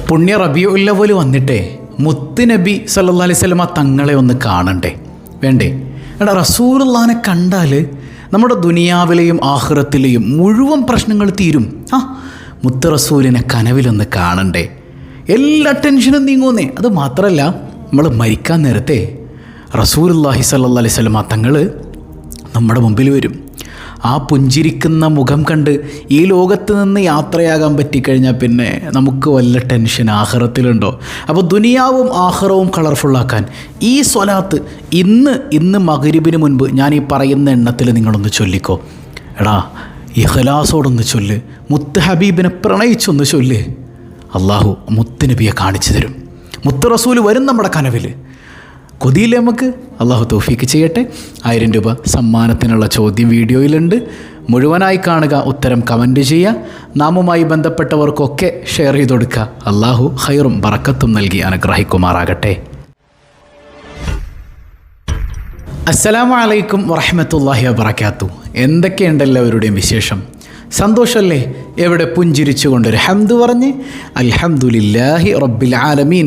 പുണ്യ റബീഉൽ അവ്വൽ വന്നിട്ടേ മുത്ത് നബി സല്ലല്ലാഹു അലൈഹി വസല്ലമ തങ്ങളെ ഒന്ന് കാണണ്ടേ വേണ്ടേ? എടാ, റസൂലുള്ളാഹിനെ കണ്ടാൽ നമ്മുടെ ദുനിയാവിലെയും ആഖിറത്തിലെയും മുഴുവൻ പ്രശ്നങ്ങൾ തീരും. മുത്ത് റസൂലിനെ കനവിലൊന്ന് കാണണ്ടേ, എല്ലാ ടെൻഷനും നീങ്ങുന്നേ. അത് മാത്രമല്ല, നമ്മൾ മരിക്കാൻ നേരത്തെ റസൂലുള്ളാഹി സല്ലല്ലാഹു അലൈഹി വസല്ലമ തങ്ങൾ നമ്മുടെ മുമ്പിൽ വരും. ആ പുഞ്ചിരിക്കുന്ന മുഖം കണ്ട് ഈ ലോകത്ത് നിന്ന് യാത്രയാകാൻ പറ്റിക്കഴിഞ്ഞാൽ പിന്നെ നമുക്ക് വല്ല ടെൻഷൻ ആഖിറത്തിലുണ്ടോ? അപ്പോൾ ദുനിയാവും ആഖിറവും കളർഫുള്ളാക്കാൻ ഈ സ്വലാത്ത് ഇന്ന് മഗ്‌രിബിന് മുൻപ് ഞാൻ ഈ പറയുന്ന എണ്ണത്തിൽ നിങ്ങളൊന്ന് ചൊല്ലിക്കോ. എടാ, ഇഖ്ലാസോടൊന്ന് ചൊല്ല്, മുത്ത് ഹബീബിനെ പ്രണയിച്ചൊന്ന് ചൊല്ല്. അള്ളാഹു മുത്ത് നബിയെ കാണിച്ചു തരും. മുത്ത് റസൂൽ വരും നമ്മുടെ കനവിൽ. കൊതിയില്ലേ നമുക്ക്? അള്ളാഹു തൗഫീക്ക് ചെയ്യട്ടെ. 1000 രൂപ സമ്മാനത്തിനുള്ള ചോദ്യം വീഡിയോയിലുണ്ട്. മുഴുവനായി കാണുക, ഉത്തരം കമൻറ്റ് ചെയ്യുക, നാമുമായി ബന്ധപ്പെട്ടവർക്കൊക്കെ ഷെയർ ചെയ്ത് കൊടുക്കുക. അള്ളാഹു ഖൈറും ബറക്കത്തും നൽകി അനുഗ്രഹിക്കുമാറാകട്ടെ. അസ്സലാമു അലൈക്കും വറഹ്മത്തുള്ളാഹി വബറകാതുഹു. എന്തൊക്കെയുണ്ട് എല്ലാവരുടെയും വിശേഷം? സന്തോഷമല്ലേ? എവിടെ പുഞ്ചിരിച്ചുകൊണ്ടൊരു ഹംദ് പറഞ്ഞ് അൽഹംദുലില്ലാഹി റബ്ബിൽ ആലമീൻ.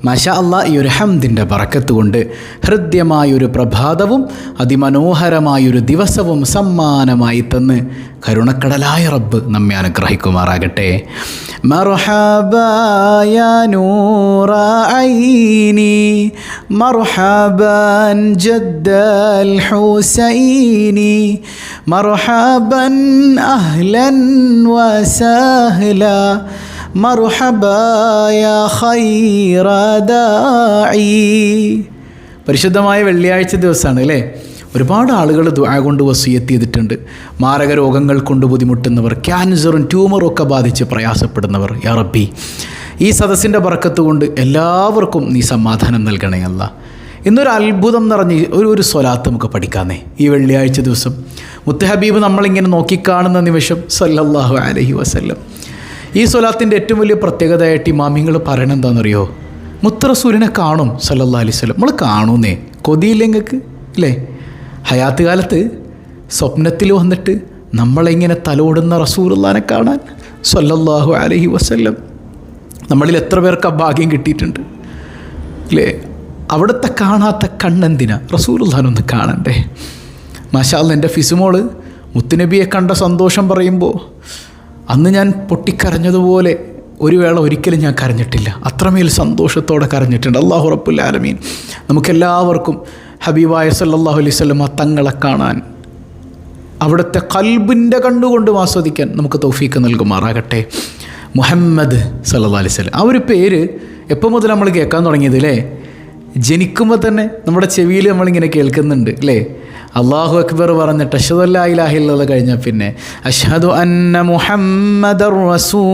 മാഷാ അല്ലാഹ്, ഈ ഒരു ഹംദിൻ്റെ ബറക്കത്ത് കൊണ്ട് ഹൃദ്യമായൊരു പ്രഭാതവും അതിമനോഹരമായൊരു ദിവസവും സമ്മാനമായി തന്ന് കരുണക്കടലായ റബ്ബ് നമ്മെ അനുഗ്രഹിക്കുമാറാകട്ടെ. മർഹബാ യാ നൂറ ഐനി മർഹബൻ ജദ്ദൽ ഹുസൈനി മർഹബൻ അഹ്ലൻ വസഹ്ലാ മർഹബാ യാ ഖൈറ ദാഇ. പരിശുദ്ധമായ വെള്ളിയാഴ്ച ദിവസമാണ് അല്ലേ? ഒരുപാട് ആളുകൾ ദുആ കൊണ്ട് വസിയത്ത് ചെയ്തിട്ടുണ്ട്. മാരക രോഗങ്ങൾ കൊണ്ട് ബുദ്ധിമുട്ടുന്നവർ, ക്യാൻസറും ട്യൂമറും ഒക്കെ ബാധിച്ച് പ്രയാസപ്പെടുന്നവർ, യാ റബ്ബി ഈ സദസ്സിൻ്റെ ബറക്കത്ത് കൊണ്ട് എല്ലാവർക്കും നീ സമാധാനം നൽകണേ അല്ലാ. ഇന്നൊരു അത്ഭുതം നിറഞ്ഞ് ഒരു സ്വലാത്ത് നമുക്ക് പഠിക്കാന്നേ ഈ വെള്ളിയാഴ്ച ദിവസം. മുത്ത് ഹബീബ് നമ്മളിങ്ങനെ നോക്കിക്കാണുന്ന നിമിഷം സല്ലല്ലാഹു അലൈഹി വസല്ലം. ഈ സ്വലാത്തിൻ്റെ ഏറ്റവും വലിയ പ്രത്യേകതയായിട്ട് ഇമാമിങ്ങൾ പറയണത് എന്താണെന്നറിയോ? മുത്ത് റസൂലിനെ കാണും സല്ലല്ലാഹു അലൈഹി വസല്ലം. നമ്മൾ കാണൂന്നേ, കൊതിയില്ലെങ്കിൽ അല്ലേ? ഹയാത്ത് കാലത്ത് സ്വപ്നത്തിൽ വന്നിട്ട് നമ്മളെങ്ങനെ തലോടുന്ന റസൂലുള്ളാഹിനെ കാണാൻ സല്ലല്ലാഹു അലൈഹി വസല്ലം. നമ്മളിൽ എത്ര പേർക്ക് ആ ഭാഗ്യം കിട്ടിയിട്ടുണ്ട് അല്ലേ? അവിടുത്തെ കാണാത്ത കണ്ണെന്തിനാ? റസൂലുള്ളാഹിനൊന്ന് കാണണ്ടേ? മാഷാ അല്ലാഹ്, എൻ്റെ ഫിസുമോള് മുത്തുനബിയെ കണ്ട സന്തോഷം പറയുമ്പോൾ അന്ന് ഞാൻ പൊട്ടിക്കരഞ്ഞതുപോലെ ഒരു വേള ഒരിക്കലും ഞാൻ കരഞ്ഞിട്ടില്ല. അത്രമേൽ സന്തോഷത്തോടെ കരഞ്ഞിട്ടുണ്ട്. അല്ലാഹു റബ്ബുൽ ആലമീൻ നമുക്കെല്ലാവർക്കും ഹബീബായ സല്ലല്ലാഹു അലൈഹി വസല്ലമ തങ്ങളെ കാണാൻ, അവിടുത്തെ ഖൽബിൻ്റെ കണ്ടുകൊണ്ട് ആസ്വദിക്കാൻ നമുക്ക് തൗഫീക്ക് നൽകുമാറാകട്ടെ. മുഹമ്മദ് സല്ലല്ലാഹു അലൈഹി വസല്ലം, ആ ഒരു പേര് എപ്പോൾ മുതൽ നമ്മൾ കേൾക്കാൻ തുടങ്ങിയത് അല്ലേ? ജനിക്കുമ്പോൾ തന്നെ നമ്മുടെ ചെവിയിൽ നമ്മളിങ്ങനെ കേൾക്കുന്നുണ്ട് അല്ലേ? അല്ലാഹു അക്ബർ പറഞ്ഞിട്ട് അശ്ഹദു അല്ലാ ഇലാഹ ഇല്ലല്ലാഹ് കഴിഞ്ഞാൽ പിന്നെ അശ്ഹദു അന്ന മുഹമ്മദർ റസൂലുള്ളാഹ്.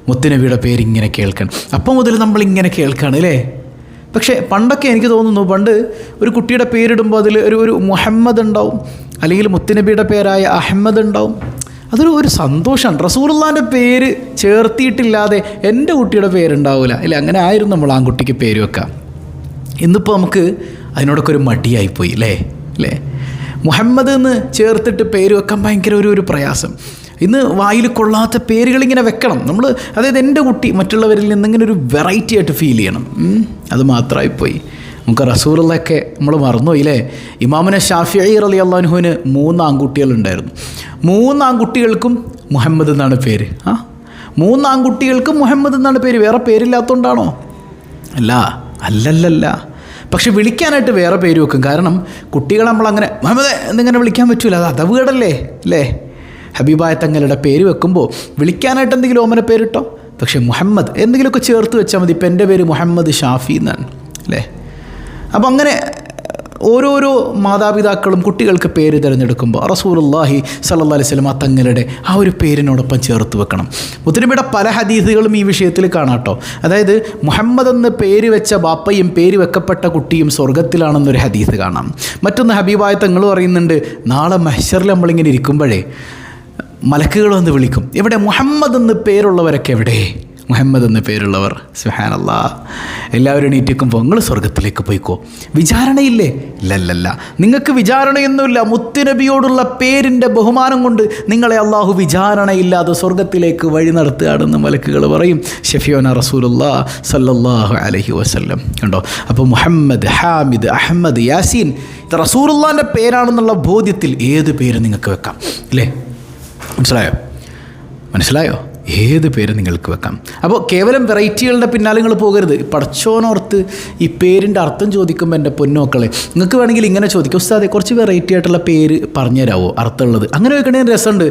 മുത്തുനബിയുടെ പേരിങ്ങനെ കേൾക്കണം. അപ്പം മുതൽ നമ്മളിങ്ങനെ കേൾക്കുകയാണ് അല്ലേ? പക്ഷേ പണ്ടൊക്കെ എനിക്ക് തോന്നുന്നു, പണ്ട് ഒരു കുട്ടിയുടെ പേരിടുമ്പോൾ അതിൽ ഒരു മുഹമ്മദ് ഉണ്ടാവും, അല്ലെങ്കിൽ മുത്തുനബിയുടെ പേരായ അഹമ്മദ് ഉണ്ടാവും. അതൊരു സന്തോഷമാണ്. റസൂലുള്ളാഹിൻ്റെ പേര് ചേർത്തിയിട്ടില്ലാതെ എൻ്റെ കുട്ടിയുടെ പേരുണ്ടാവില്ല അല്ലേ? അങ്ങനെ ആയിരുന്നു നമ്മൾ ആൺകുട്ടിക്ക് പേര് വെക്കാം. ഇന്നിപ്പോൾ നമുക്ക് അതിനോടൊക്കെ ഒരു മടിയായിപ്പോയി അല്ലേ? മുഹമ്മദ് എന്ന് ചേർത്തിട്ട് പേര് വെക്കാൻ ഭയങ്കര ഒരു പ്രയാസം. ഇന്ന് വായിൽ കൊള്ളാത്ത പേരുകളിങ്ങനെ വെക്കണം നമ്മൾ. അതായത് എൻ്റെ കുട്ടി മറ്റുള്ളവരിൽ നിന്നിങ്ങനെ ഒരു വെറൈറ്റി ആയിട്ട് ഫീൽ ചെയ്യണം. അത് മാത്രമായിപ്പോയി. നമുക്ക് റസൂലുള്ളാഹിയൊക്കെ നമ്മൾ മറന്നുപോയില്ലേ? ഇമാമുന ഷാഫിഈ റളിയല്ലാഹു അൻഹുവിന് 3 ആൺകുട്ടികളുണ്ടായിരുന്നു. 3 ആൺകുട്ടികൾക്കും മുഹമ്മദ് എന്നാണ് പേര്. 3 ആൺകുട്ടികൾക്കും മുഹമ്മദ് എന്നാണ് പേര്. വേറെ പേരില്ലാത്തതുകൊണ്ടാണോ? അല്ലല്ല. പക്ഷെ വിളിക്കാനായിട്ട് വേറെ പേര് വെക്കും. കാരണം കുട്ടികളെ നമ്മളങ്ങനെ മുഹമ്മദ് എന്നിങ്ങനെ വിളിക്കാൻ പറ്റൂല. അത് അതവുകേടല്ലേ അല്ലേ? ഹബീബായ തങ്ങളുടെ പേര് വെക്കുമ്പോൾ വിളിക്കാനായിട്ട് എന്തെങ്കിലും ഓമന പേരിട്ടോ. പക്ഷേ മുഹമ്മദ് എന്തെങ്കിലുമൊക്കെ ചേർത്ത് വെച്ചാൽ മതി. ഇപ്പം എൻ്റെ പേര് മുഹമ്മദ് ഷാഫി എന്നാണ് അല്ലേ? അപ്പോൾ അങ്ങനെ ഓരോരോ മാതാപിതാക്കളും കുട്ടികൾക്ക് പേര് തിരഞ്ഞെടുക്കുമ്പോൾ റസൂലുള്ളാഹി സല്ലല്ലാഹു അലൈഹി വസല്ലം തങ്ങളുടെ ആ ഒരു പേരിനോടൊപ്പം ചേർത്ത് വെക്കണം. മുത്തുനബിയുടെ പല ഹദീസുകളും ഈ വിഷയത്തിൽ കാണാം കേട്ടോ. അതായത് മുഹമ്മദ് എന്ന് പേര് വെച്ച ബാപ്പയും പേര് വെക്കപ്പെട്ട കുട്ടിയും സ്വർഗത്തിലാണെന്നൊരു ഹദീസ് കാണാം. മറ്റൊന്ന് ഹബീബായ തങ്ങൾ പറയുന്നുണ്ട്, നാളെ മഹ്ശറിൽ നമ്മളിങ്ങനെ ഇരിക്കുമ്പോഴേ മലക്കുകൾ വന്ന് വിളിക്കും, എവിടെ മുഹമ്മദ് എന്ന് പേരുള്ളവരൊക്കെ എവിടെ? മുഹമ്മദ് എന്ന പേരുള്ളവർ. സുബ്ഹാനല്ലാഹ്. എല്ലാവരും എണീറ്റിക്കുമ്പോൾ നിങ്ങൾ സ്വർഗത്തിലേക്ക് പോയിക്കോ, വിചാരണയില്ലേ? ഇല്ലല്ല, നിങ്ങൾക്ക് വിചാരണയൊന്നുമില്ല. മുത്തുനബിയോടുള്ള പേരിൻ്റെ ബഹുമാനം കൊണ്ട് നിങ്ങളെ അള്ളാഹു വിചാരണയില്ലാതെ സ്വർഗത്തിലേക്ക് വഴി നടത്തുകയാണെന്ന് മലക്കുകൾ പറയും. ഷഫീഉനാ റസൂലുള്ളാഹി സ്വല്ലല്ലാഹു അലൈഹി വസല്ലം. കണ്ടോ? അപ്പോൾ മുഹമ്മദ്, ഹാമിദ്, അഹമ്മദ്, യാസീൻ ഇത് റസൂലുള്ളാഹിൻ്റെ പേരാണെന്നുള്ള ബോധ്യത്തിൽ ഏത് പേര് നിങ്ങൾക്ക് വെക്കാം, അല്ലേ? മനസ്സിലായോ? ഏത് പേര് നിങ്ങൾക്ക് വെക്കാം. അപ്പോൾ കേവലം വെറൈറ്റികളുടെ പിന്നാലെ നിങ്ങൾ പോകരുത്. പടച്ചോനോർത്ത് ഈ പേരിൻ്റെ അർത്ഥം ചോദിക്കുമ്പോൾ എൻ്റെ പൊന്നുമക്കളെ, നിങ്ങൾക്ക് വേണമെങ്കിൽ ഇങ്ങനെ ചോദിക്കാം, ഉസ്താദെ കുറച്ച് വെറൈറ്റി ആയിട്ടുള്ള പേര് പറഞ്ഞു തരാമോ അർത്ഥമുള്ളത്? അങ്ങനെ വെക്കണേന് രസമുണ്ട്.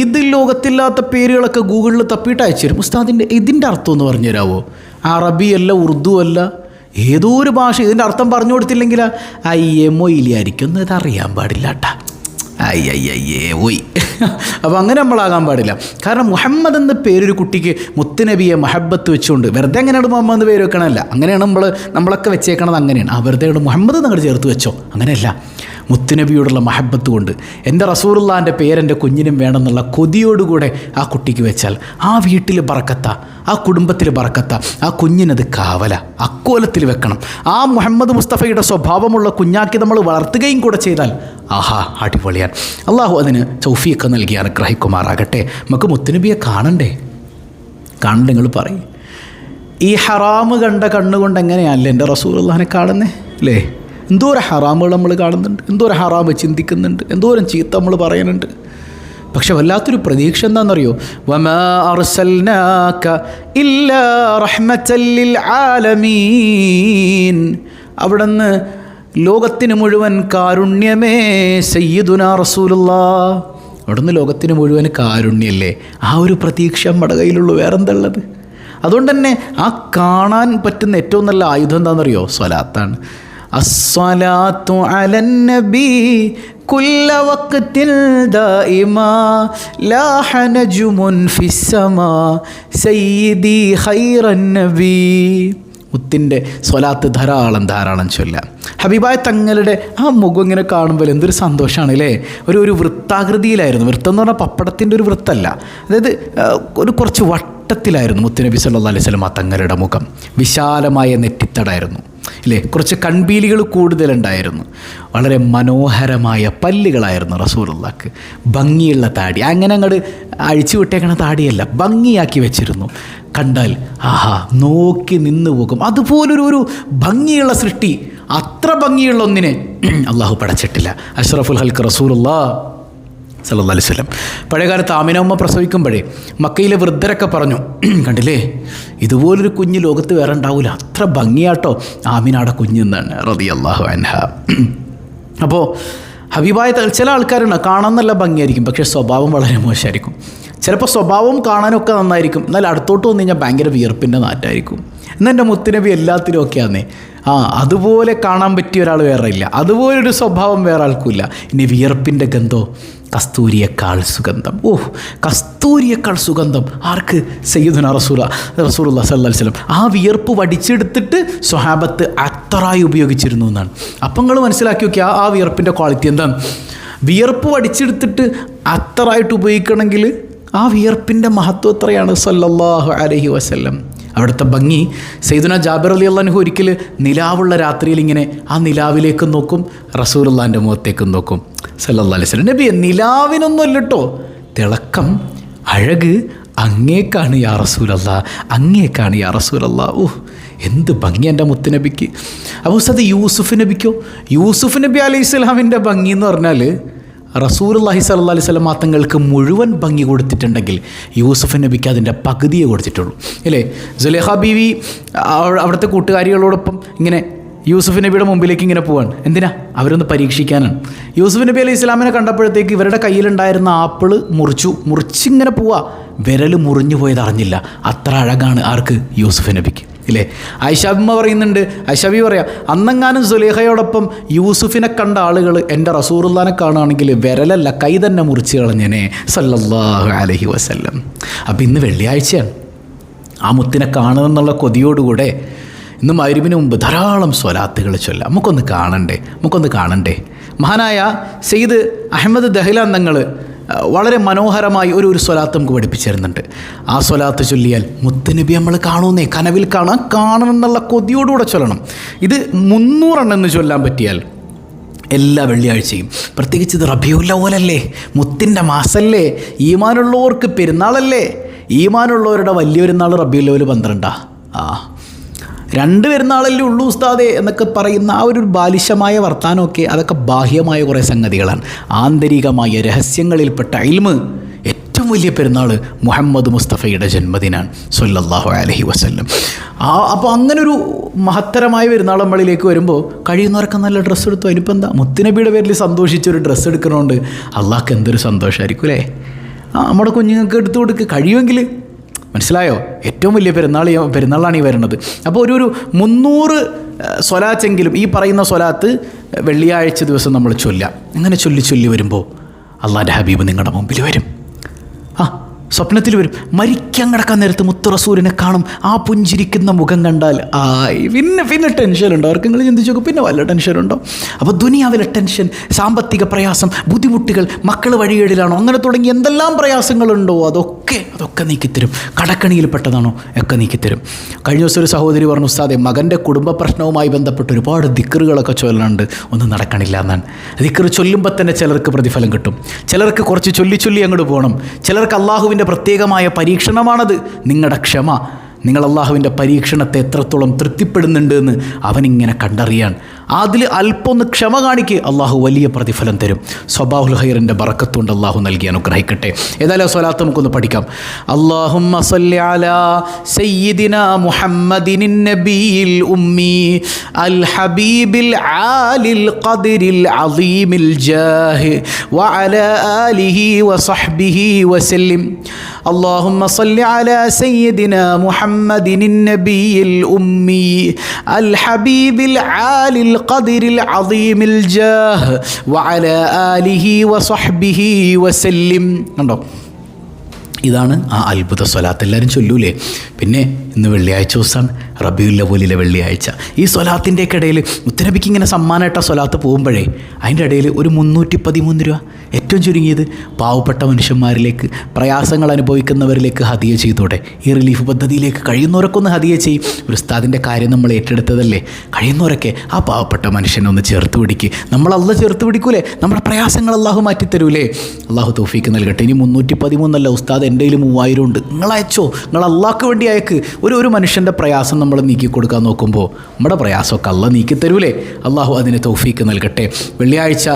ഇതിൽ ലോകത്തില്ലാത്ത പേരുകളൊക്കെ ഗൂഗിളിൽ തപ്പിയിട്ട് അയച്ചു തരും. ഉസ്താദിൻ്റെ ഇതിൻ്റെ അർത്ഥം ഒന്ന് പറഞ്ഞു തരാമോ? അറബി അല്ല, ഉറുദു അല്ല, ഏതോ ഒരു ഭാഷ. ഇതിൻ്റെ അർത്ഥം പറഞ്ഞു കൊടുത്തില്ലെങ്കിൽ മൊയിലിയായിരിക്കും, ഇത് അറിയാൻ പാടില്ല കേട്ടാ. ഓയ്. അപ്പോൾ അങ്ങനെ നമ്മളാകാൻ പാടില്ല. കാരണം മുഹമ്മദ് എന്ന പേരൊരു കുട്ടിക്ക് മുത്തുനബിയെ മഹബത്ത് വെച്ചുകൊണ്ട് വെറുതെ അങ്ങനെയാണ് മുഹമ്മദ് പേര് വെക്കണമല്ല. അങ്ങനെയാണ് നമ്മളൊക്കെ വെച്ചേക്കണത്. അങ്ങനെയാണ്. വെറുതെ മുഹമ്മദ് നിങ്ങൾ ചേർത്ത് വെച്ചോ, അങ്ങനെയല്ല. മുത്തുനബിയോടുള്ള മഹബത്ത് കൊണ്ട് എൻ്റെ റസൂലുള്ളാഹിൻ്റെ പേരെൻ്റെ കുഞ്ഞിനും വേണമെന്നുള്ള കൊതിയോടുകൂടെ ആ കുട്ടിക്ക് വെച്ചാൽ ആ വീട്ടിൽ ബറക്കത്ത, ആ കുടുംബത്തിൽ ബറക്കത്ത, ആ കുഞ്ഞിനത് കാവല. അക്കോലത്തിൽ വെക്കണം. ആ മുഹമ്മദ് മുസ്തഫയുടെ സ്വഭാവമുള്ള കുഞ്ഞാക്കി നമ്മൾ വളർത്തുകയും കൂടെ ചെയ്താൽ ആഹാ അടിപൊളിയാൻ. അള്ളാഹു അതിന് തൗഫീഖ് നൽകി അനുഗ്രഹിക്കുമാറാകട്ടെ. നമുക്ക് മുത്തുനബിയെ കാണണ്ടേ? നിങ്ങൾ പറയും, ഈ ഹറാമ് കണ്ട കണ്ണുകൊണ്ട് എങ്ങനെയല്ല എൻ്റെ റസൂലുള്ളാഹിനെ കാണുന്നേ, അല്ലേ? എന്തോരം ഹറാമുകൾ നമ്മൾ കാണുന്നുണ്ട്, എന്തോരം ഹറാമ് ചിന്തിക്കുന്നുണ്ട്, എന്തോരം ചീത്ത നമ്മൾ പറയുന്നുണ്ട്. പക്ഷെ വല്ലാത്തൊരു പ്രതീക്ഷ എന്താണെന്നറിയോ? വമാ അർസൽനാക ഇല്ലാ റഹ്മത്തൽ ലിൽ ആലമീൻ. അവിടുന്ന് ലോകത്തിന് മുഴുവൻ കാരുണ്യമേ സയ്യിദുനാ റസൂലുള്ളാഹ്. അവിടുന്ന് ലോകത്തിന് മുഴുവൻ കാരുണ്യല്ലേ? ആ ഒരു പ്രതീക്ഷ നമ്മുടെ കയ്യിലുള്ളൂ, വേറെന്തുള്ളത്? അതുകൊണ്ട് തന്നെ ആ കാണാൻ പറ്റുന്ന ഏറ്റവും നല്ല ആയുധം എന്താണെന്നറിയോ? സ്വലാത്താണ്. അസ്സലാത്തു അലൻ നബി കുല്ല വഖ്തിൻ ദായിമാ ലാഹ നജ്മുൻ ഫിസ്സമാ സയ്യിദി ഖൈറൻ നബി. മുത്തിൻ്റെ സ്വലാത്ത് ധാരാളം ചൊല്ലാം. ഹബീബായ തങ്ങളുടെ ആ മുഖം ഇങ്ങനെ കാണുമ്പോൾ എന്തൊരു സന്തോഷമാണ് അല്ലേ? ഒരു വൃത്താകൃതിയിലായിരുന്നു. വൃത്തം എന്ന് പറഞ്ഞാൽ പപ്പടത്തിൻ്റെ ഒരു വൃത്തല്ല, അതായത് കുറച്ച് വട്ടത്തിലായിരുന്നു മുത്തുനബി സല്ലല്ലാഹു അലൈഹി വസല്ലം തങ്ങളുടെ മുഖം. വിശാലമായ നെറ്റിത്തടായിരുന്നു, ഇല്ലേ? കുറച്ച് കൺപീലികൾ കൂടുതലുണ്ടായിരുന്നു. വളരെ മനോഹരമായ പല്ലുകളായിരുന്നു റസൂലുള്ളാഹിക്ക്. ഭംഗിയുള്ള താടി, അങ്ങനെ അങ്ങോട്ട് അഴിച്ചു വിട്ടേക്കണ താടിയല്ല, ഭംഗിയാക്കി വെച്ചിരുന്നു. കണ്ടാൽ ആഹാ നോക്കി നിന്ന് പോകും. അതുപോലൊരു ഭംഗിയുള്ള സൃഷ്ടി, അത്ര ഭംഗിയുള്ള ഒന്നിനെ അള്ളാഹു പടച്ചിട്ടില്ല. അഷ്റഫുൽ ഹൽക്ക് റസൂലുള്ളാഹി സല്ലല്ലാഹു അലൈഹി വസല്ലം. പഴയകാലത്ത് ആമിന ഉമ്മ പ്രസവിക്കുമ്പോഴേ മക്കയിലെ വൃദ്ധരൊക്കെ പറഞ്ഞു, കണ്ടില്ലേ ഇതുപോലൊരു കുഞ്ഞ് ലോകത്ത് വേറെ ഉണ്ടാവില്ല, അത്ര ഭംഗിയാട്ടോ ആമിനയുടെ കുഞ്ഞെന്നാണ് റളിയല്ലാഹു അൻഹ. അപ്പോൾ ഹബീബായ ചില ആൾക്കാരുണ്ട് കാണാൻ നല്ല ഭംഗിയായിരിക്കും, പക്ഷേ സ്വഭാവം വളരെ മോശമായിരിക്കും. ചിലപ്പോൾ സ്വഭാവം കാണാനൊക്കെ നന്നായിരിക്കും, എന്നാൽ അടുത്തോട്ട് വന്നു കഴിഞ്ഞാൽ ഭയങ്കര വിയർപ്പിൻ്റെ നാറ്റായിരിക്കും. എന്നാൽ എൻ്റെ മുത്തുനബി എല്ലാത്തിലും ഒക്കെയാന്നേ. അതുപോലെ കാണാൻ പറ്റിയ ഒരാൾ വേറെ ഇല്ല, അതുപോലൊരു സ്വഭാവം വേറെ ആൾക്കുമില്ല. ഇനി വിയർപ്പിൻ്റെ ഗന്ധോ കസ്തൂരിയേക്കാൾ സുഗന്ധം. കസ്തൂരിയേക്കാൾ സുഗന്ധം ആർക്ക്? സയ്യിദുനാ റസൂലുള്ളാഹി സ്വല്ലല്ലാഹു അലൈഹി വസല്ലം. ആ വിയർപ്പ് വടിച്ചെടുത്തിട്ട് സ്വഹാബത്ത് അത്തറായി ഉപയോഗിച്ചിരുന്നു എന്നാണ്. അപ്പം നിങ്ങൾ മനസ്സിലാക്കി നോക്കി ആ വിയർപ്പിൻ്റെ ക്വാളിറ്റി എന്താണ്? വിയർപ്പ് വടിച്ചെടുത്തിട്ട് അത്തറായിട്ട് ഉപയോഗിക്കണമെങ്കിൽ ആ വിയർപ്പിൻ്റെ മഹത്വം എത്രയാണ്? സല്ലല്ലാഹു അലൈഹി വസല്ലം. അവിടുത്തെ ഭംഗി സയ്യിദുനാ ജാബിർ റളിയല്ലാഹു അൻഹു ഒരിക്കൽ നിലാവുള്ള രാത്രിയിൽ ഇങ്ങനെ ആ നിലാവിലേക്ക് നോക്കും, റസൂലുള്ളാഹിൻ്റെ മുഖത്തേക്കും നോക്കും സല്ലല്ലാഹു അലൈഹി വസല്ലം. നബിയെ നിലാവിനൊന്നും അല്ലട്ടോ തിളക്കം, അഴക് അങ്ങേക്കാണ് യാ റസൂലല്ലാഹ്, അങ്ങേക്കാണ് യാ റസൂലല്ലാഹ്. എന്ത് ഭംഗി എൻ്റെ മുത്തുനബിക്ക്. അപ്പോൾ അത് യൂസുഫ് നബിക്കോ? യൂസുഫ് നബി അലൈഹി സ്വലാമിൻ്റെ ഭംഗി എന്ന് പറഞ്ഞാൽ റസൂലുള്ളാഹി സ്വല്ലല്ലാഹു അലൈഹി വസല്ലം തങ്ങൾക്ക് മുഴുവൻ ഭംഗി കൊടുത്തിട്ടുണ്ടെങ്കിൽ യൂസുഫ് നബിക്ക് അതിൻ്റെ പകുതിയെ കൊടുത്തിട്ടുള്ളൂ, അല്ലേ? സുലൈഖ ബീവി അവിടുത്തെ കൂട്ടുകാരികളോടൊപ്പം ഇങ്ങനെ യൂസുഫ് നബിയുടെ മുമ്പിലേക്ക് ഇങ്ങനെ പോവാണ്. എന്തിനാ? അവരൊന്ന് പരീക്ഷിക്കാനാണ്. യൂസുഫ് നബി അലൈഹി ഇസ്ലാമിനെ കണ്ടപ്പോഴത്തേക്ക് ഇവരുടെ കയ്യിലുണ്ടായിരുന്ന ആപ്പിള് മുറിച്ചിങ്ങനെ പോവാ. വിരൽ മുറിഞ്ഞു പോയത് അറിഞ്ഞില്ല. അത്ര അഴകാണ് ആർക്ക്? യൂസുഫ് നബിക്ക്, ഇല്ലേ? ഐഷാബിമ്മ പറയുന്നുണ്ട്, ഐഷാബി പറയാം, അന്നെങ്ങാനും സുലൈഖയോടൊപ്പം യൂസുഫിനെ കണ്ട ആളുകൾ എൻ്റെ റസൂലുള്ളാഹിനെ കാണുകയാണെങ്കിൽ വിരലല്ല കൈ തന്നെ മുറിച്ച് കളഞ്ഞേനെ സല്ലല്ലാഹു അലൈഹി വസല്ലം. അപ്പം ഇന്ന് വെള്ളിയാഴ്ചയാണ്. ആ മുത്തിനെ കാണുമെന്നുള്ള കൊതിയോടുകൂടെ ഇന്ന് മഗ്‌രിബിന് മുമ്പ് ധാരാളം സ്വലാത്തുകൾ ചൊല്ലാം. നമുക്കൊന്ന് കാണണ്ടേ? മഹാനായ സയ്യിദ് അഹമ്മദ് ദഹ്ലാൻ തങ്ങൾ വളരെ മനോഹരമായി ഒരു സ്വലാത്ത് നമുക്ക് പഠിപ്പിച്ചു തരുന്നുണ്ട്. ആ സ്വലാത്ത് ചൊല്ലിയാൽ മുത്തുനബി നമ്മൾ കാണുന്നേ, കനവിൽ കാണണം എന്നുള്ള കൊതിയോടുകൂടെ ചൊല്ലണം. ഇത് 300 എണ്ണം എന്ന് ചൊല്ലാൻ പറ്റിയാൽ എല്ലാ വെള്ളിയാഴ്ചയും, പ്രത്യേകിച്ച് ഇത് റബീഉൽ അവ്വലല്ലേ, മുത്തിൻ്റെ മാസമല്ലേ, ഈമാനുള്ളവർക്ക് പെരുന്നാളല്ലേ. ഈമാനുള്ളവരുടെ വലിയ പെരുന്നാൾ റബീഉൽ അവ്വൽ 12. 2 പെരുന്നാളല്ലേ ഉള്ളൂ ഉസ്താദേ എന്നൊക്കെ പറയുന്ന ആ ഒരു ബാലിശമായ വർത്താനമൊക്കെ അതൊക്കെ ബാഹ്യമായ കുറേ സംഗതികളാണ്. ആന്തരികമായ രഹസ്യങ്ങളിൽപ്പെട്ട ഇൽമ്, ഏറ്റവും വലിയ പെരുന്നാൾ മുഹമ്മദ് മുസ്തഫയുടെ ജന്മദിനാണ് സ്വല്ലല്ലാഹു അലൈഹി വസല്ലം. അപ്പോൾ അങ്ങനൊരു മഹത്തരമായ പെരുന്നാൾ നമ്മളിലേക്ക് വരുമ്പോൾ കഴിയുന്നവരൊക്കെ നല്ല ഡ്രസ്സ് എടുത്തു. അതിനിപ്പോൾ എന്താ, മുത്തുനബിയുടെ പേരിൽ സന്തോഷിച്ചൊരു ഡ്രസ്സ് എടുക്കണോണ്ട് അള്ളാഹ്ക്ക് എന്തൊരു സന്തോഷമായിരിക്കും അല്ലേ. നമ്മുടെ കുഞ്ഞുങ്ങൾക്ക് എടുത്തു കൊടുക്കുക കഴിയുമെങ്കിൽ. മനസ്സിലായോ? ഏറ്റവും വലിയ പെരുന്നാളാണ് ഈ വരുന്നത്. അപ്പോൾ ഒരു 300 സ്വലാത്തെങ്കിലും ഈ പറയുന്ന സ്വലാത്ത് വെള്ളിയാഴ്ച ദിവസം നമ്മൾ ചൊല്ലാം. അങ്ങനെ ചൊല്ലി വരുമ്പോൾ അള്ളാൻ്റെ ഹബീബ് നിങ്ങളുടെ മുമ്പിൽ വരും. സ്വപ്നത്തിൽ വരും. മരിക്കാൻ കിടക്കാൻ നേരത്ത് മുത്ത് റസൂലിനെ കാണും. ആ പുഞ്ചിരിക്കുന്ന മുഖം കണ്ടാൽ പിന്നെ ടെൻഷനുണ്ടോ? അവർക്ക് നിങ്ങൾ ചിന്തിച്ചു നോക്കും, പിന്നെ വല്ല ടെൻഷനുണ്ടോ? അപ്പോൾ ദുനിയാവിലെ ടെൻഷൻ, സാമ്പത്തിക പ്രയാസം, ബുദ്ധിമുട്ടുകൾ, മക്കൾ വഴികേടിലാണോ, അങ്ങനെ തുടങ്ങി എന്തെല്ലാം പ്രയാസങ്ങളുണ്ടോ അതൊക്കെ നീക്കിത്തരും. കടക്കണിയിൽപ്പെട്ടതാണോ ഒക്കെ നീക്കിത്തരും. കഴിഞ്ഞ ദിവസം ഒരു സഹോദരി പറഞ്ഞു, ഉസ്താദെ മകൻ്റെ കുടുംബ പ്രശ്നവുമായി ബന്ധപ്പെട്ട് ഒരുപാട് ദിക്റുകളൊക്കെ ചൊല്ലുന്നുണ്ട്, ഒന്നും നടക്കണില്ല എന്നാണ്. ദിക്റ് ചൊല്ലുമ്പോൾ തന്നെ ചിലർക്ക് പ്രതിഫലം കിട്ടും, ചിലർക്ക് കുറച്ച് ചൊല്ലി അങ്ങോട്ട് പോകണം, ചിലർക്ക് അള്ളാഹുവിൻ്റെ പ്രത്യേകമായ പരീക്ഷണമാണത്. നിങ്ങളുടെ ക്ഷമ, നിങ്ങൾ അള്ളാഹുവിൻ്റെ പരീക്ഷണത്തെ എത്രത്തോളം തൃപ്തിപ്പെടുന്നുണ്ട് എന്ന് അവനിങ്ങനെ കണ്ടറിയാൻ. അതിൽ അല്പം ഒന്ന് ക്ഷമ കാണിക്കുക, അള്ളാഹു വലിയ പ്രതിഫലം തരും. സ്വബാഹുൽ ഖൈറിൻ്റെ ബറക്കത്തുകൊണ്ട് അള്ളാഹു നൽകി അനുഗ്രഹിക്കട്ടെ. ഏതായാലും സ്വലാത്ത് നമുക്കൊന്ന് പഠിക്കാം. അല്ലാഹുമ്മ സല്ലി അലാ സയ്യിദിനാ മുഹമ്മദിൻ നബിയിൽ ഉമ്മി അൽ ഹബീബിൽ ആലിൽ ഖദ്രിൽ അളീമിൽ ജാഹ് വഅലാ ആലിഹി വസഹ്ബിഹി വസല്ലിം. اللهم صل على سيدنا محمد النبي الأمي الحبيب العالي القدر العظيم الجاه وعلى آله وصحبه وسلم. കണ്ടോ, ഇതാണ് ആ അത്ഭുത സ്വലാത്ത്. എല്ലാവരും ചൊല്ലൂലേ? പിന്നെ ഇന്ന് വെള്ളിയാഴ്ച ദിവസമാണ്, റബീഉൽ അവ്വലിലെ വെള്ളിയാഴ്ച. ഈ സ്വലാത്തിൻ്റെയൊക്കെ ഇടയിൽ മുത്തുനബിക്ക് ഇങ്ങനെ സമ്മാനമായിട്ട സ്വലാത്ത് പോകുമ്പോഴേ അതിൻ്റെ ഇടയിൽ ഒരു 313 രൂപ ഏറ്റവും ചുരുങ്ങിയത് പാവപ്പെട്ട മനുഷ്യന്മാരിലേക്ക്, പ്രയാസങ്ങൾ അനുഭവിക്കുന്നവരിലേക്ക് ഹദിയ ചെയ്തോടെ. ഈ റിലീഫ് പദ്ധതിയിലേക്ക് കഴിയുന്നവരൊക്കെ ഒന്ന് ഹദിയ ചെയ്യും. ഒരു ഉസ്താദിൻ്റെ കാര്യം നമ്മൾ ഏറ്റെടുത്തതല്ലേ, കഴിയുന്നവരൊക്കെ ആ പാവപ്പെട്ട മനുഷ്യനെ ഒന്ന് ചേർത്ത് പിടിക്കുക. നമ്മൾ അള്ളാഹ് ചേർത്ത് പിടിക്കൂലേ, നമ്മുടെ പ്രയാസങ്ങൾ അള്ളാഹു മാറ്റിത്തരൂലേ. അള്ളാഹു തൗഫീക്ക് നൽകട്ടെ. ഇനി 313 അല്ല ഉസ്താദ്, എൻ്റെ കയ്യിൽ 3000 ഉണ്ട്, നിങ്ങൾ അയച്ചോ, നിങ്ങൾ അള്ളാഹ്ക്ക് വേണ്ടി അയക്ക്. ഒരു മനുഷ്യൻ്റെ പ്രയാസം നമ്മൾ നീക്കി കൊടുക്കാൻ നോക്കുമ്പോൾ നമ്മുടെ പ്രയാസമൊക്കെ അള്ളാഹ് നീക്കി തരൂലേ. അള്ളാഹു അതിന് തൗഫീക്ക് നൽകട്ടെ. വെള്ളിയാഴ്ച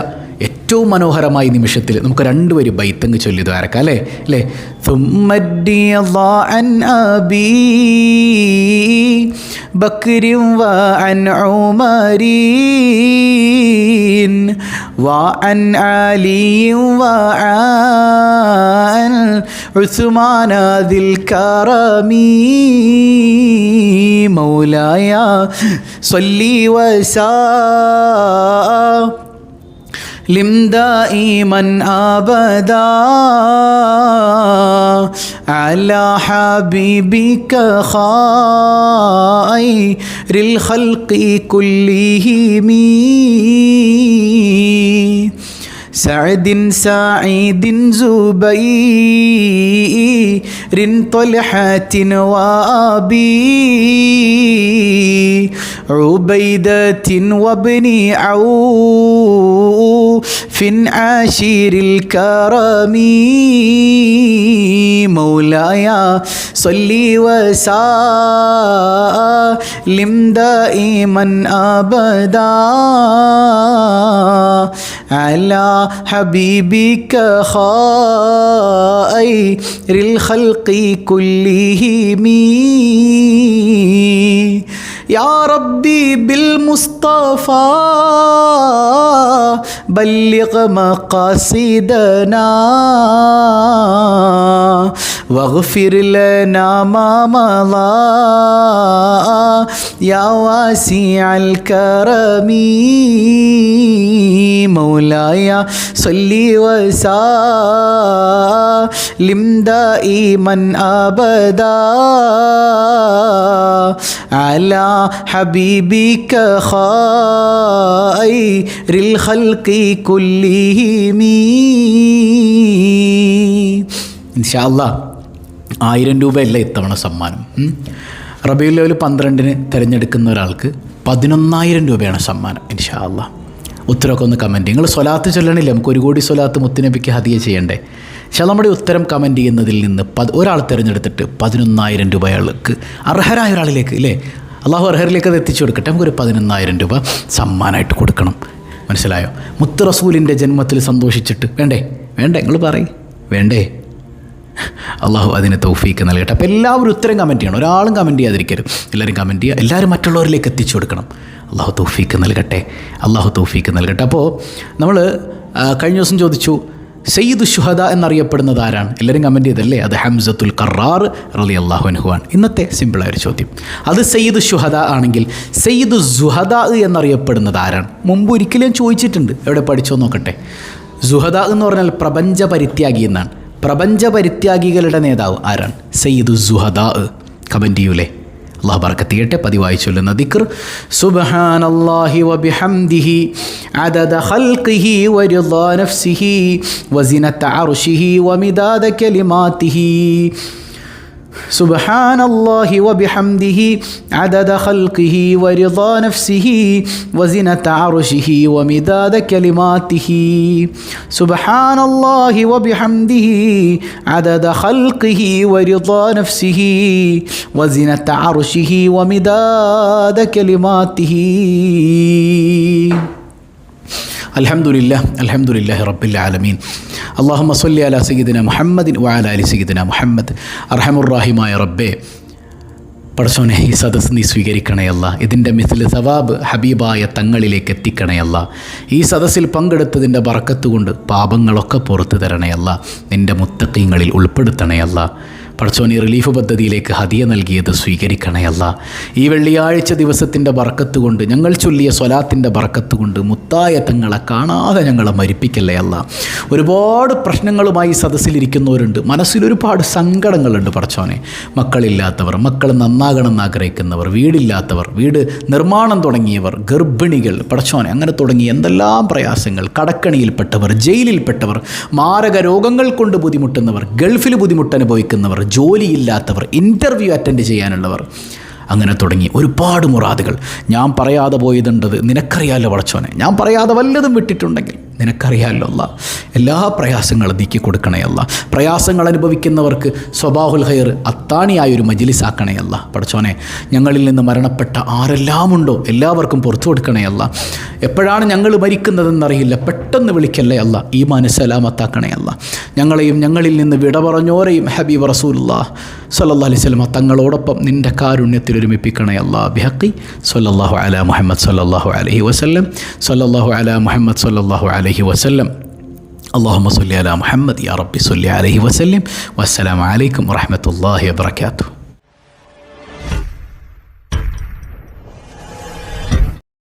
ഏറ്റവും മനോഹരമായ നിമിഷത്തിൽ നമുക്ക് 2 വരി ബൈത്തങ്ങ് ചൊല്ലി ദ്വാരക്കാം അല്ലേ. അൻ അബീ ബക്രിൻ വഅൻ ഉമരീൻ വഅൻ അലിയിൻ വഅൻ ഉസ്മാന ദിൽ കറമീ മൗലായ സ്വല്ലി وسلم دائما أبدا على حبيبك خير الخلق كلهم سعد سعيد زبير طلحة وأبي عبيدة وابن عوف عاشر الكرم مولاي صل وسلم دائما أبدا على حبيبك خير الخلق كلهم يا ربي بالمصطفى بلغ مقاصدنا واغفر لنا ما مضى يا واسع الكرم مولاي صل وسلم دائما أبدا على حبيبك خير الخلق كلهم ഇൻഷാ അല്ലാഹ് 1000 രൂപയല്ല ഇത്തവണ സമ്മാനം. റബീഉൽ അവ്വൽ 12 തിരഞ്ഞെടുക്കുന്ന ഒരാൾക്ക് 11,000 രൂപയാണ് സമ്മാനം ഇൻഷാ അല്ലാഹ്. ഉത്തരമൊക്കെ ഒന്ന് കമൻറ്റ്. നിങ്ങൾ സ്വലാത്ത് ചൊല്ലണില്ല, നമുക്ക് 1 കോടി സ്വലാത്ത് മുത്തുനബിക്ക് ഹദിയ ചെയ്യണ്ടേ? പക്ഷേ നമ്മുടെ ഉത്തരം കമൻറ്റ് ചെയ്യുന്നതിൽ നിന്ന് ഒരാൾ തിരഞ്ഞെടുത്തിട്ട് 11,000 രൂപ അയാൾക്ക് അർഹരായ ഒരാളിലേക്ക്, ഇല്ലേ, അള്ളാഹു അർഹരിലേക്ക് അത് എത്തിച്ചു കൊടുക്കട്ടെ. നമുക്കൊരു 11,000 രൂപ സമ്മാനമായിട്ട് കൊടുക്കണം. മനസ്സിലായോ? മുത്ത് റസൂലിൻ്റെ ജന്മത്തിൽ സന്തോഷിച്ചിട്ട് വേണ്ടേ? നിങ്ങൾ പറയും വേണ്ടേ? അള്ളാഹു അതിന് തൗഫീക്ക് നൽകട്ടെ. അപ്പോൾ എല്ലാവരും ഉത്തരം കമൻറ്റ് ചെയ്യണം, ഒരാളും കമൻറ്റ് ചെയ്യാതിരിക്കരുത്. എല്ലാവരും കമൻറ്റ് ചെയ്യുക, എല്ലാവരും മറ്റുള്ളവരിലേക്ക് എത്തിച്ചു കൊടുക്കണം. അള്ളാഹു തൗഫീക്ക് നൽകട്ടെ, അള്ളാഹു തൗഫീക്ക് നൽകട്ടെ. അപ്പോൾ നമ്മൾ കഴിഞ്ഞ ദിവസം ചോദിച്ചു സയ്യിദു ശുഹദ എന്നറിയപ്പെടുന്നത് ആരാണ്? എല്ലാവരും കമൻറ്റ് ചെയ്തല്ലേ? അത് ഹംസത്തുൽ ഖറാർ റളിയല്ലാഹു അൻഹു ആണ്. ഇന്നത്തെ സിമ്പിളായൊരു ചോദ്യം. അത് സയ്യിദു ശുഹദ ആണെങ്കിൽ സയ്യിദു സുഹദ എന്നറിയപ്പെടുന്നത് ആരാണ്? മുമ്പ് ഒരിക്കലും ചോദിച്ചിട്ടുണ്ട്, എവിടെ പഠിച്ചോ നോക്കട്ടെ. സുഹദ എന്ന് പറഞ്ഞാൽ പ്രപഞ്ച പരിത്യാഗി എന്നാണ്. പ്രപഞ്ച പരിത്യാഗികളുടെ നേതാവ് ആരാണ്? സയ്യിദു സുഹദ. കമൻറ്റ് ചെയ്യൂലേ? അള്ളാഹു ബർക്കത്ത് ചെയ്യട്ടെ. പതിവായി ചൊല്ലുന്ന ദിക്ർ സുബ്ഹാനല്ലാഹി വബിഹംദിഹി അദദ ഖൽഖിഹി വറിളാ നഫ്സിഹി വസിനത അർശിഹി വമിദാദ കലിമാതിഹി. സുബ്ഹാനല്ലാഹി വബിഹംദിഹി അദദ ഖൽഖിഹി വറിളാ നഫ്സിഹി വസിനത അർശിഹി വമിദാദ കലിമാതിഹി. സുബ്ഹാനല്ലാഹി വബിഹംദിഹി അദദ ഖൽഖിഹി വറിളാ നഫ്സിഹി വസിനത അർശിഹി വമിദാദ കലിമാതിഹി. അൽഹംദുലില്ലാഹി റബ്ബിൽ ആലമീൻ. അല്ലാഹുമ്മ സ്വല്ലി അലാ സയ്യിദിന മുഹമ്മദിൻ വഅലാ ആലി സയ്യിദിന മുഹമ്മദ്. അർഹമുർ റഹീമായ റബ്ബേ, പടച്ചോനെ, ഈ സദസ്സ് നീ സ്വീകരിക്കണേ അല്ലാ. ഇതിൻ്റെ മിസ്ല് സവാബ് ഹബീബായ തങ്ങളിലേക്ക് എത്തിക്കണേ അല്ലാ. ഈ സദസ്സിൽ പങ്കെടുത്തതിൻ്റെ ബറക്കത്ത് കൊണ്ട് പാപങ്ങളൊക്കെ പുറത്തു തരണേ അല്ലാ. നിൻ്റെ മുത്തഖീങ്ങളിൽ ഉൾപ്പെടുത്തണേ അല്ലാ. പടച്ചോനെ, റിലീഫ് പദ്ധതിയിലേക്ക് ഹദിയ നൽകിയത് സ്വീകരിക്കണേ അല്ലാ. ഈ വെള്ളിയാഴ്ച ദിവസത്തിൻ്റെ ബറക്കത്ത് കൊണ്ട്, ഞങ്ങൾ ചൊല്ലിയ സ്വലാത്തിൻ്റെ ബറക്കത്ത് കൊണ്ട് മുത്തായ തങ്ങളെ കാണാതെ ഞങ്ങളെ മരിപ്പിക്കല്ലേ അല്ലാ. ഒരുപാട് പ്രശ്നങ്ങളുമായി സദസ്സിലിരിക്കുന്നവരുണ്ട്, മനസ്സിലൊരുപാട് സങ്കടങ്ങളുണ്ട്. പടച്ചോനെ, മക്കളില്ലാത്തവർ, മക്കൾ നന്നാകണമെന്ന് ആഗ്രഹിക്കുന്നവർ, വീടില്ലാത്തവർ, വീട് നിർമ്മാണം തുടങ്ങിയവർ, ഗർഭിണികൾ, പടച്ചോനെ, അങ്ങനെ തുടങ്ങി എന്തെല്ലാം പ്രയാസങ്ങൾ, കടക്കണിയിൽപ്പെട്ടവർ, ജയിലിൽപ്പെട്ടവർ, മാരക രോഗങ്ങൾ കൊണ്ട് ബുദ്ധിമുട്ടുന്നവർ, ഗൾഫിൽ ബുദ്ധിമുട്ടനുഭവിക്കുന്നവർ, ജോലിയില്ലാത്തവർ, ഇൻ്റർവ്യൂ അറ്റൻഡ് ചെയ്യാനുള്ളവർ, അങ്ങനെ തുടങ്ങി ഒരുപാട് മുറാദുകൾ. ഞാൻ പറയാതെ പോയതുണ്ടത് നിനക്കറിയാമല്ലോ പടച്ചോനെ. ഞാൻ പറയാതെ വല്ലതും വിട്ടിട്ടുണ്ടെങ്കിൽ നിനക്കറിയാമല്ലോ അല്ലാ. എല്ലാ പ്രയാസങ്ങളും നീക്കി കൊടുക്കണേ അല്ലാ. പ്രയാസങ്ങൾ അനുഭവിക്കുന്നവർക്ക് സ്വബാഹുൽ ഖൈർ അത്താണിയായൊരു മജ്ലിസാക്കണേ അല്ലാ. പടച്ചോനെ, ഞങ്ങളിൽ നിന്ന് മരണപ്പെട്ട ആരെല്ലാമുണ്ടോ എല്ലാവർക്കും പുറത്തു കൊടുക്കണേ അല്ലാ. എപ്പോഴാണ് ഞങ്ങൾ മരിക്കുന്നതെന്നറിയില്ല, പെട്ടെന്ന് വിളിക്കല്ലേ അല്ലാ. ഈമാൻ സലാമത്താക്കണേ അല്ലാ. ഞങ്ങളെയും ഞങ്ങളിൽ നിന്ന് വിട പറഞ്ഞോരെയും ഹബീബ് റസൂലുള്ളാഹി സ്വല്ലല്ലാഹു അലൈഹി വസല്ലം തങ്ങളോടൊപ്പം നിൻ്റെ കാരുണ്യത്തിൽ ഒരുമിപ്പിക്കണേ അല്ലാ. ബിഹഖി സ്വല്ലല്ലാഹു അലാ മുഹമ്മദ് സ്വല്ലല്ലാഹു അലൈഹി വസല്ലം. സ്വല്ലല്ലാഹു അലാ മുഹമ്മദ് സ്വല്ലല്ലാഹു അലൈഹി വസല്ലം. അല്ലാഹുമ്മ സ്വല്ലി അലാ മുഹമ്മദ് യാ റബ്ബി സ്വല്ലി അലൈഹി വസല്ലം. വസ്സലാമു അലൈക്കും വറഹ്മത്തുള്ളാഹി വബറകാതുഹു.